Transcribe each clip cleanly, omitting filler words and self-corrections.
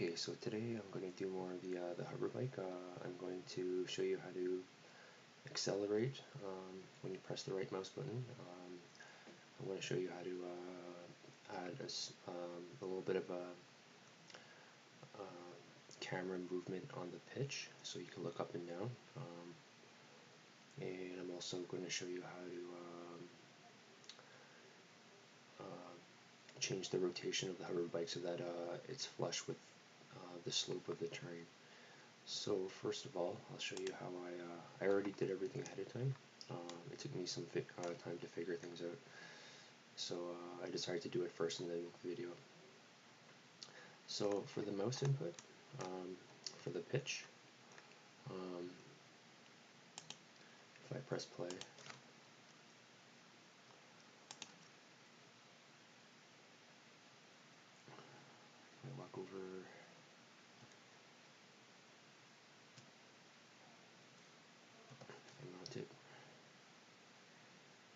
Okay, so today I'm going to do more of the Hoverbike. I'm going to show you how to accelerate when you press the right mouse button. I'm going to show you how to add a little bit of a camera movement on the pitch so you can look up and down. And I'm also going to show you how to change the rotation of the Hoverbike so that it's flush with the slope of the terrain. So first of all, I'll show you how I already did everything ahead of time. It took me some time to figure things out, so I decided to do it first and then make the video. So for the mouse input, for the pitch, if I press play, I walk over, I mount it.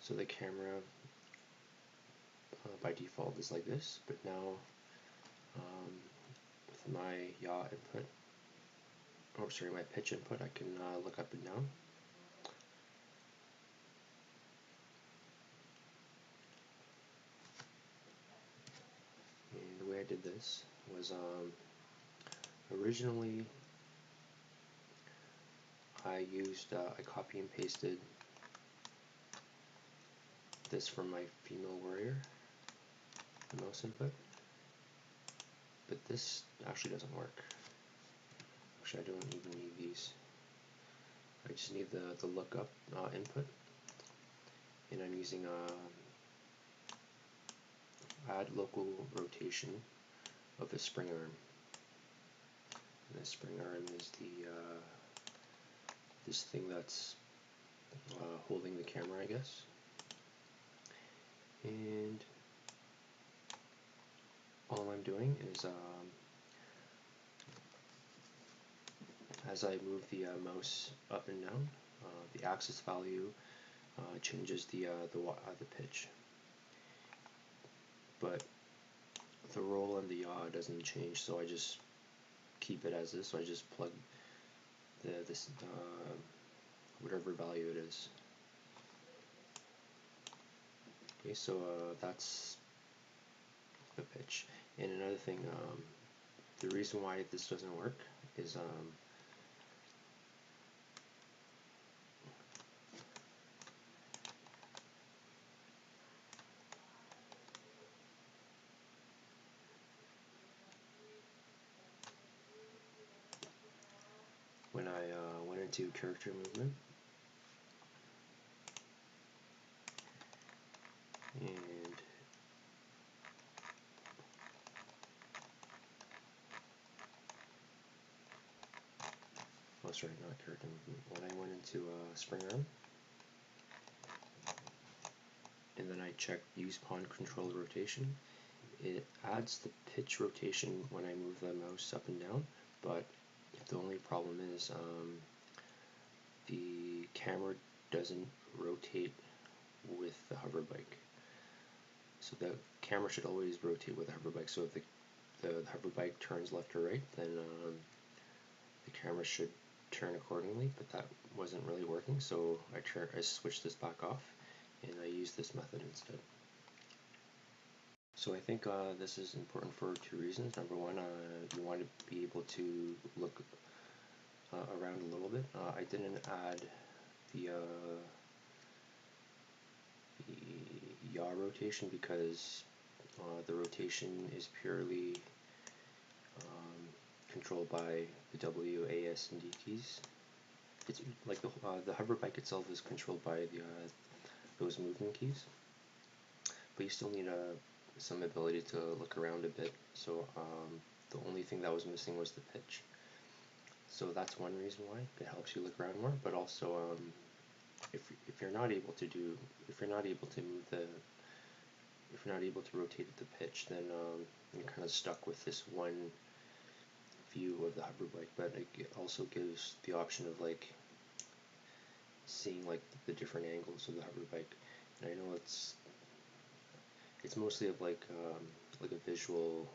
So the camera by default is like this, but now with my yaw input, my pitch input, I can look up and down. And the way I did this was originally I copy and pasted this from my female warrior, the mouse input, but this actually doesn't work. Actually, I don't even need these. I just need the lookup input, and I'm using add local rotation of the spring arm. And the spring arm is this thing that's holding the camera, I guess. And all I'm doing is as I move the mouse up and down, the axis value changes the pitch, but the roll and the yaw doesn't change. So I just keep it as this. So I just plug this whatever value it is. Okay, so that's the pitch. And another thing, the reason why this doesn't work is when I went into character movement and sorry, not character movement. When I went into spring arm and then I checked use pawn control rotation, it adds the pitch rotation when I move the mouse up and down, but the only problem is the camera doesn't rotate with the Hoverbike. So the camera should always rotate with the Hoverbike. So if the Hoverbike turns left or right, then the camera should turn accordingly, but that wasn't really working, so I switched this back off and I used this method instead. So I think this is important for two reasons. Number one, you want to be able to look around a little bit. I didn't add the yaw rotation because the rotation is purely controlled by the W, A, S, and D keys. It's like the Hoverbike itself is controlled by those movement keys, but you still need some ability to look around a bit. So the only thing that was missing was the pitch. So that's one reason why it helps you look around more. But also, if you're not able to move if you're not able to rotate the pitch, then you're kind of stuck with this one view of the Hoverbike. But it also gives the option of like seeing like the different angles of the Hoverbike. And I know it's mostly of like a visual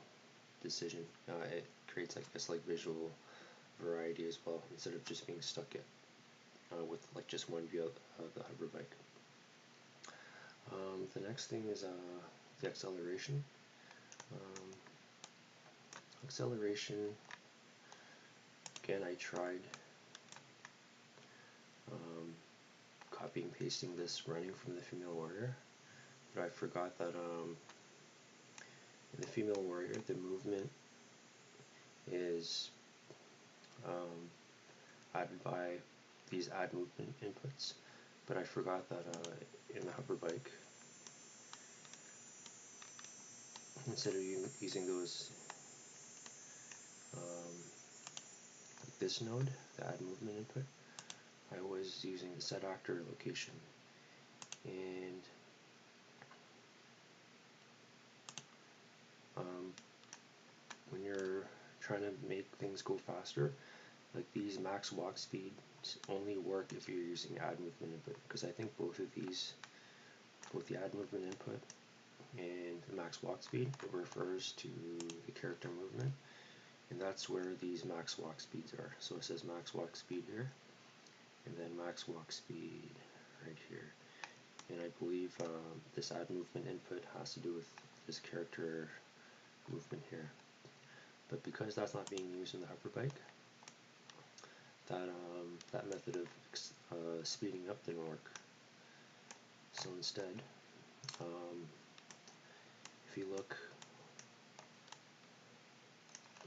decision. It creates like this like visual variety as well, instead of just being stuck with like just one view of the Hoverbike. The next thing is the acceleration. Um, acceleration, again, I tried copying and pasting this running from the female warrior, but I forgot that in the female warrior the movement is added by these add movement inputs, but I forgot that in the Hoverbike, instead of using those like this node, the add movement input, I was using the set actor location. And when you're trying to make things go faster, like these max walk speeds only work if you're using add movement input, because I think both of these, both the add movement input and the max walk speed, it refers to the character movement, and that's where these max walk speeds are. So it says max walk speed here, and then max walk speed right here. And I believe this add movement input has to do with this character movement here. But because that's not being used in the Hoverbike, that method of speeding up didn't work. So instead, if you look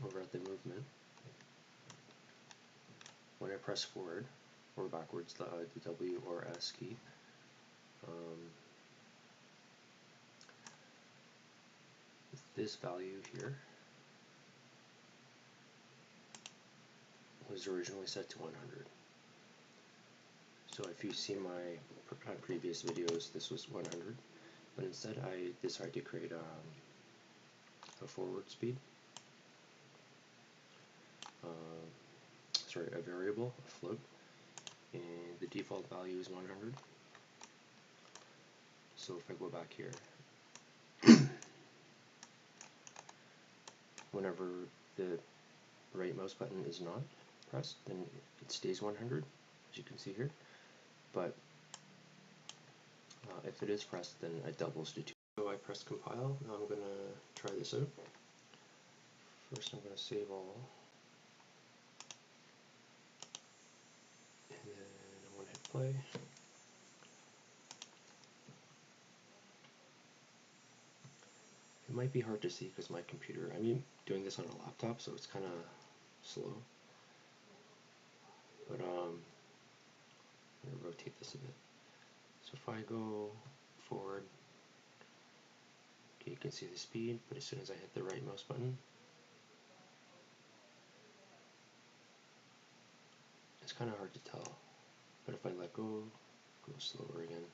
over at the movement, when I press forward or backwards, the W or S key, this value here was originally set to 100. So if you see my previous videos, this was 100, but instead I decided to create a forward speed, a variable, a float, and the default value is 100. So if I go back here, whenever the right mouse button is not pressed, then it stays 100, as you can see here. But if it is pressed, then it doubles to 2. So I press compile. Now I'm going to try this out. First I'm going to save all, and then I'm going to hit play. It might be hard to see because my computer, I'm doing this on a laptop, so it's kind of slow. But I'm going to rotate this a bit. So if I go forward, okay, you can see the speed, but as soon as I hit the right mouse button, it's kind of hard to tell. But if I let go slower again.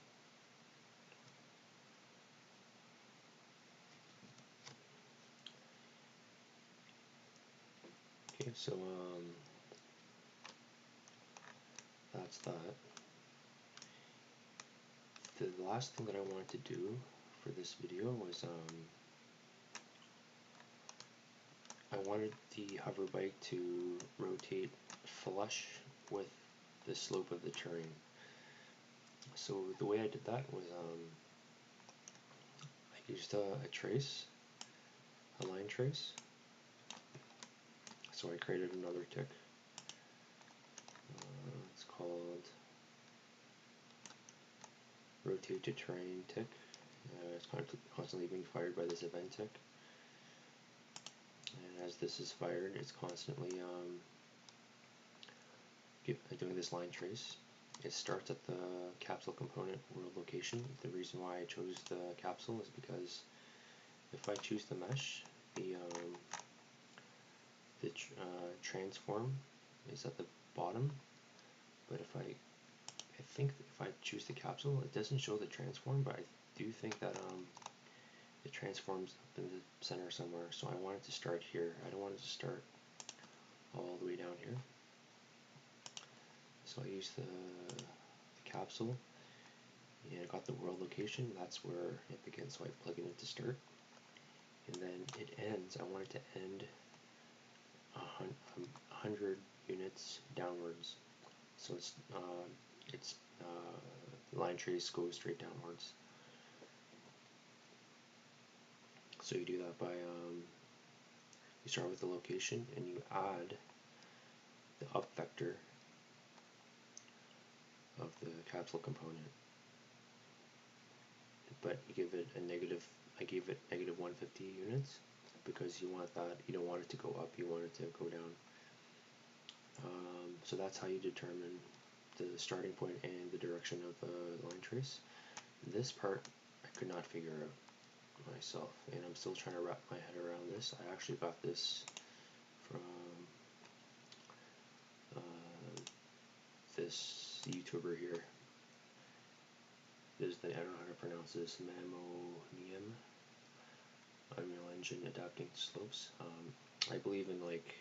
Okay, so that's that. The last thing that I wanted to do for this video was I wanted the Hoverbike to rotate flush with the slope of the terrain. So the way I did that was I used a trace, a line trace. So I created another tick. It's called rotate to terrain tick. It's constantly being fired by this event tick. And as this is fired, it's constantly doing this line trace. It starts at the capsule component world location. The reason why I chose the capsule is because if I choose the mesh, the transform is at the bottom, but if I think if I choose the capsule, it doesn't show the transform, but I do think that it transforms up in the center somewhere. So I want it to start here. I don't want it to start all the way down here. So I use the capsule, and I got the world location. That's where it begins. So I plug it in to start, and then it ends. I want it to end 100 units downwards. So it's the line trace goes straight downwards. So you do that by you start with the location and you add the up vector of the capsule component, but you give it a negative. I gave it negative 150 units because you want that. You don't want it to go up. You want it to go down. So that's how you determine the starting point and the direction of a line trace. This part I could not figure out myself, and I'm still trying to wrap my head around this. I actually got this from this YouTuber here. I don't know how to pronounce this, Mamonium, Unreal Engine Adapting Slopes. I believe in like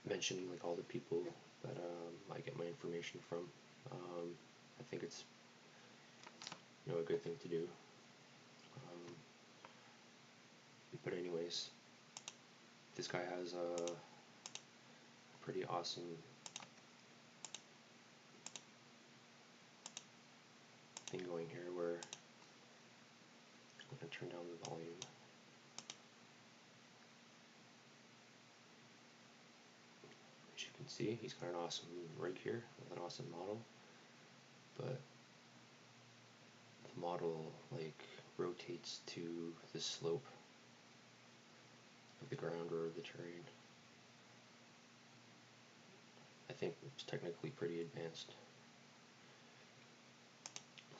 mentioning like all the people that I get my information from. I think it's a good thing to do. But anyways, this guy has a pretty awesome thing going here where I'm going to turn down the volume. As you can see, he's got an awesome rig here with an awesome model, but the model like rotates to the slope of the ground or the terrain. I think it's technically pretty advanced.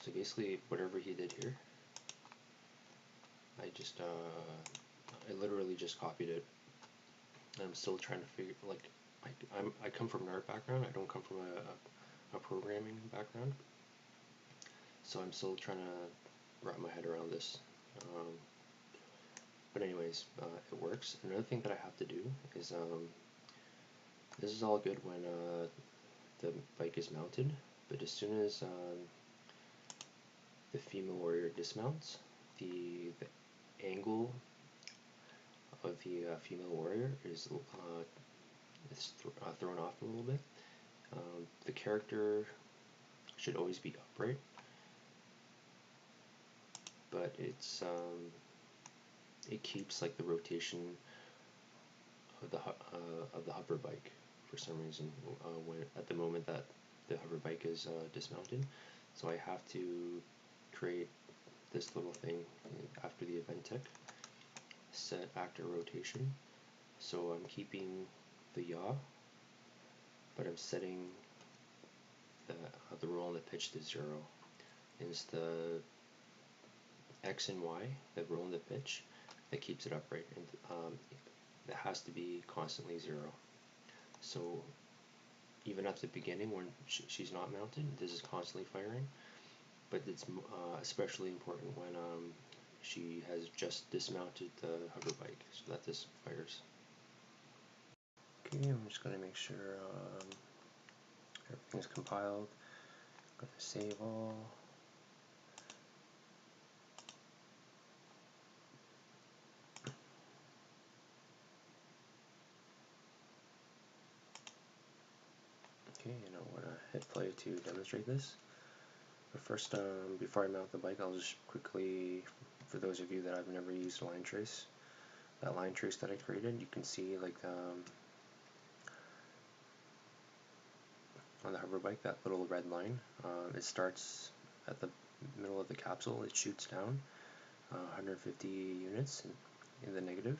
So basically, whatever he did here, I literally just copied it. I'm still trying to figure, like, I come from an art background. I don't come from a programming background. So I'm still trying to wrap my head around this. But anyways, it works. Another thing that I have to do is, this is all good when the bike is mounted, but as soon as the female warrior dismounts, the angle of the female warrior is thrown off a little bit. The character should always be upright, but it keeps like the rotation of the hover bike for some reason when at the moment that the hover bike is dismounted. So I have to create this little thing after the event tick, set actor rotation. So I'm keeping the yaw, but I'm setting the roll and the pitch to 0. And it's the X and Y, the roll and the pitch, that keeps it upright, and it has to be constantly 0. So even at the beginning when she's not mounted, this is constantly firing, but it's especially important when she has just dismounted the hover bike, so that this fires. Okay, I'm just going to make sure everything's compiled. I'm going to save all. Okay, and I want to hit play to demonstrate this. But first, before I mount the bike, I'll just quickly, for those of you that have never used line trace, that line trace that I created, you can see like on the hover bike, that little red line, it starts at the middle of the capsule, it shoots down 150 units in the negative,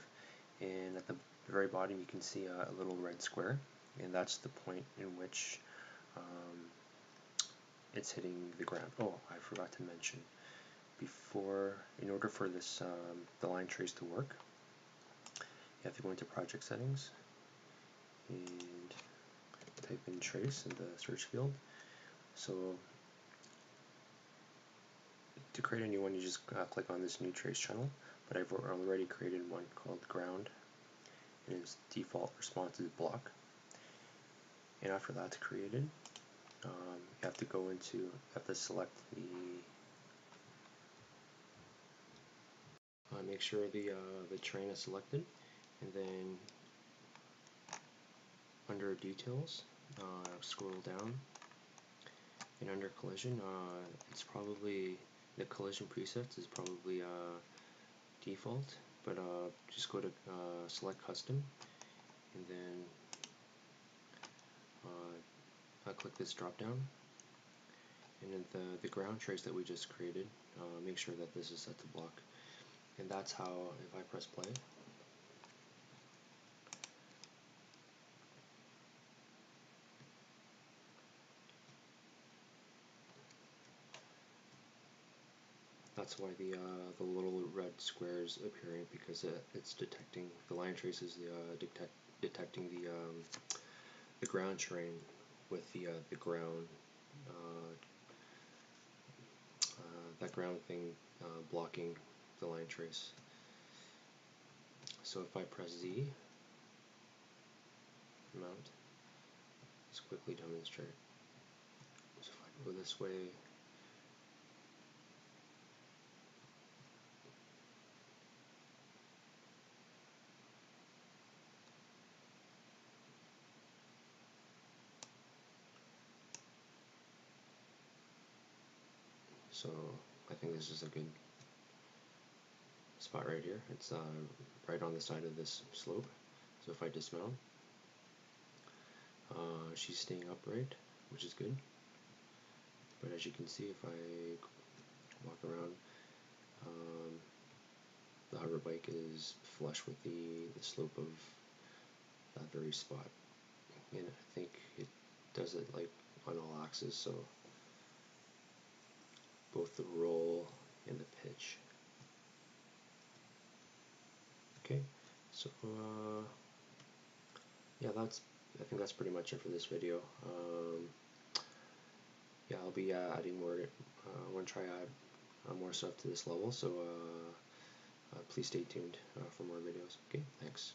and at the very bottom you can see a little red square, and that's the point in which it's hitting the ground. Oh, I forgot to mention, in order for this the line trace to work, you have to go into project settings and type in trace in the search field. So to create a new one, you just click on this new trace channel, but I've already created one called ground, and its default response is block. And after that's created, you have to select make sure the terrain is selected, and then under details, scroll down, and under collision, it's probably the collision presets is probably default, but just go to select custom, and then click this drop down, and then the ground trace that we just created, make sure that this is set to block, and that's how, if I press play, that's why the little red squares appearing, because it's detecting the line trace is detecting the ground terrain with the ground that ground thing blocking the line trace. So if I press Z, mount, let's quickly demonstrate. So if I go this way, so I think this is a good spot right here. It's right on the side of this slope. So if I dismount, she's staying upright, which is good. But as you can see, if I walk around, the Hoverbike is flush with the slope of that very spot. And I think it does it like on all axes, so both the roll and the pitch. Okay, so yeah, I think that's pretty much it for this video. Yeah, I'll be adding more. I want to try add more stuff to this level, so please stay tuned for more videos. Okay, thanks.